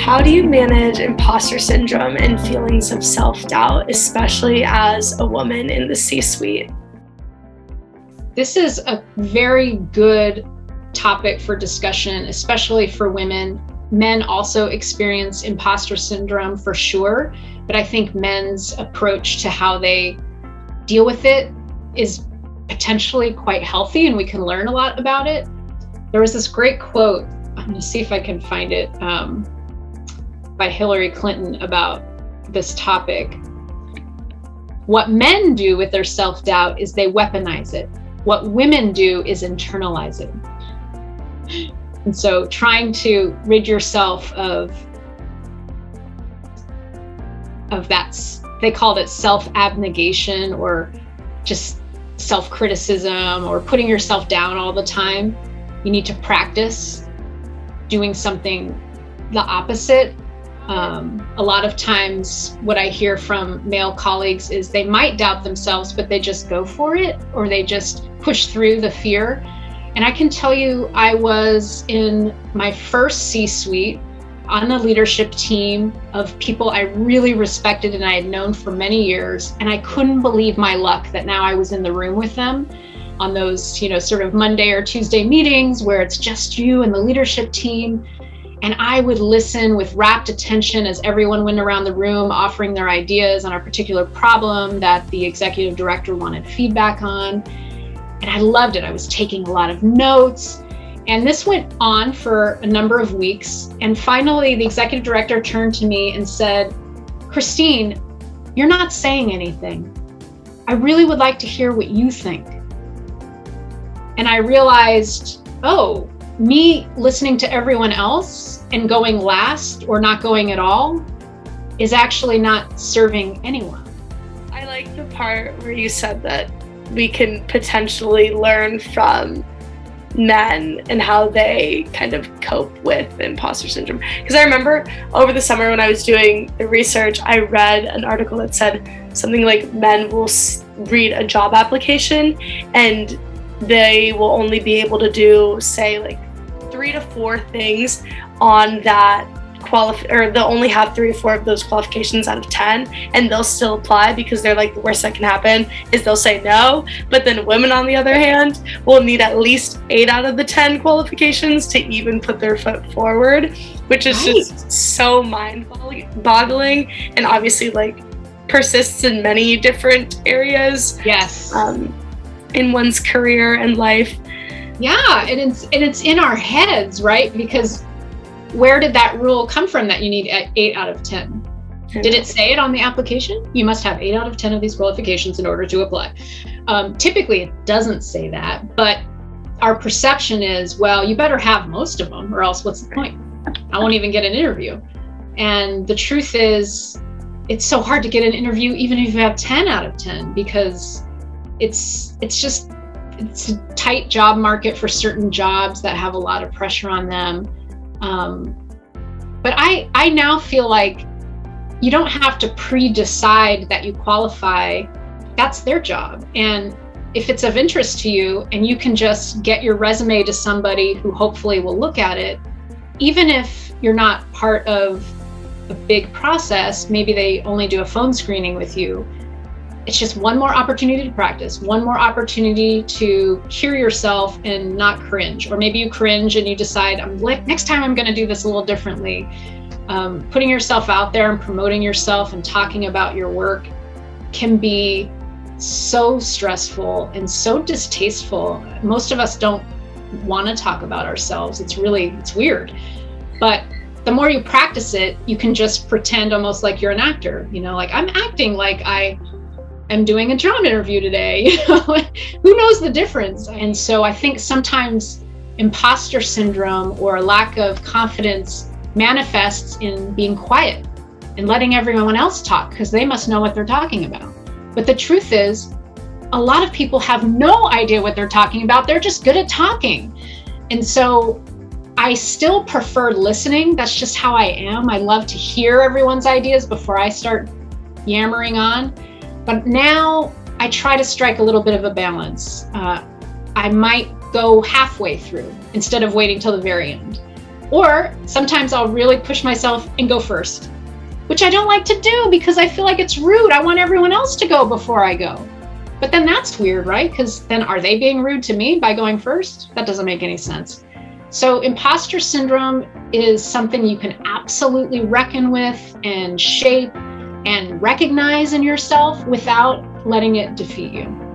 How do you manage imposter syndrome and feelings of self-doubt, especially as a woman in the C-suite? This is a very good topic for discussion, especially for women. Men also experience imposter syndrome for sure, but I think men's approach to how they deal with it is potentially quite healthy, and we can learn a lot about it. There was this great quote, I'm going to see if I can find it, by Hillary Clinton about this topic. What men do with their self-doubt is they weaponize it. What women do is internalize it. And so trying to rid yourself of that, they called it self-abnegation or just self-criticism or putting yourself down all the time. You need to practice doing something the opposite. A lot of times what I hear from male colleagues is they might doubt themselves, but they just go for it, or they just push through the fear. And I can tell you, I was in my first C-suite on the leadership team of people I really respected and I had known for many years. And I couldn't believe my luck that now I was in the room with them on those, sort of Monday or Tuesday meetings where it's just you and the leadership team. And I would listen with rapt attention as everyone went around the room offering their ideas on a particular problem that the executive director wanted feedback on. And I loved it. I was taking a lot of notes. And this went on for a number of weeks. And finally, the executive director turned to me and said, "Christine, you're not saying anything. I really would like to hear what you think." And I realized, oh, me listening to everyone else and going last or not going at all is actually not serving anyone. I like the part where you said that we can potentially learn from men and how they kind of cope with imposter syndrome. Because I remember over the summer when I was doing the research, I read an article that said something like men will read a job application and they will only be able to do, say, like 3 to 4 things on that or they'll only have 3 or 4 of those qualifications out of 10, and they'll still apply because they're like, the worst that can happen is they'll say no. But then women, on the other hand, will need at least 8 out of the 10 qualifications to even put their foot forward, which is just so mind-boggling, and obviously like persists in many different areas. Yes. In one's career and life. Yeah, and it's in our heads, right? Because where did that rule come from that you need 8 out of 10? Did it say it on the application? You must have 8 out of 10 of these qualifications in order to apply. Typically, it doesn't say that, but our perception is, well, you better have most of them, or else what's the point? I won't even get an interview. And the truth is, it's so hard to get an interview even if you have 10 out of 10, because it's a tight job market for certain jobs that have a lot of pressure on them. But I now feel like you don't have to pre-decide that you qualify. That's their job. And if it's of interest to you and you can just get your resume to somebody who hopefully will look at it, even if you're not part of a big process, maybe they only do a phone screening with you. It's just one more opportunity to practice, one more opportunity to hear yourself and not cringe. Or maybe you cringe and you decide, next time I'm going to do this a little differently. Putting yourself out there and promoting yourself and talking about your work can be so stressful and so distasteful. Most of us don't want to talk about ourselves. It's weird. But the more you practice it, you can just pretend almost like you're an actor. Like, I'm acting like I'm doing a job interview today. Who knows the difference? And so I think sometimes imposter syndrome or lack of confidence manifests in being quiet and letting everyone else talk because they must know what they're talking about. But the truth is, a lot of people have no idea what they're talking about. They're just good at talking. And so I still prefer listening. That's just how I am. I love to hear everyone's ideas before I start yammering on. But now I try to strike a little bit of a balance. I might go halfway through instead of waiting till the very end. Or sometimes I'll really push myself and go first, which I don't like to do because I feel like it's rude. I want everyone else to go before I go. But then that's weird, right? Because then are they being rude to me by going first? That doesn't make any sense. So imposter syndrome is something you can absolutely reckon with and shape and recognize in yourself without letting it defeat you.